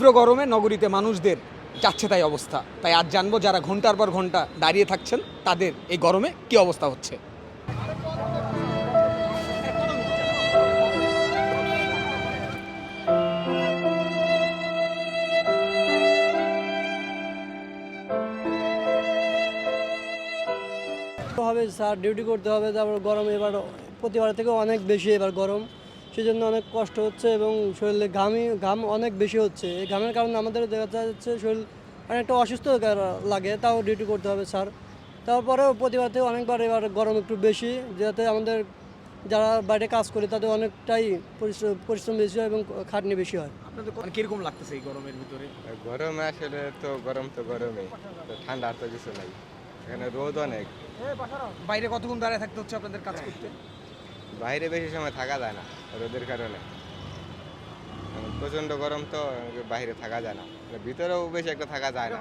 তীব্র গরমে নগরীতে মানুষদের যাচ্ছে তাই অবস্থা। তাই আজ জানবো যারা ঘন্টার পর ঘন্টা দাঁড়িয়ে থাকছেন তাদের এই গরমে কি অবস্থা হচ্ছে। হবে স্যার, ডিউটি করতে হবে। তারপর গরম এবার প্রতিবার থেকে অনেক বেশি এবার গরম, সেজন্য অনেক কষ্ট হচ্ছে এবং শরীরে ঘাম অনেক বেশি হচ্ছে। এই ঘামের কারণে আমাদের দেখা যাচ্ছে শরীর অনেকটা অসুস্থ লাগে, তাও ডিউটি করতে হবে স্যার। তারপরেও প্রতিবার থেকে অনেকবার এবার গরম একটু বেশি, যাতে আমাদের যারা বাইরে কাজ করে তাদের অনেকটাই পরিশ্রম বেশি হয় এবং খাটনি বেশি হয়। আপনাদের কিরকম লাগতেছে এই গরমের ভিতরে? গরমে আসলে তো গরমে তো ঠান্ডার তো কিছু নাই, এখানে রোদ অনেক। বাইরে কতক্ষণ দাঁড়িয়ে থাকতে হচ্ছে আপনাদের কাজ করতে? বাইরে বেশি সময় থাকা যায় না রোদের কারণে, প্রচন্ড গরম তো বাইরে থাকা যায় না, ভিতরেও বেশি একটা থাকা যায় না।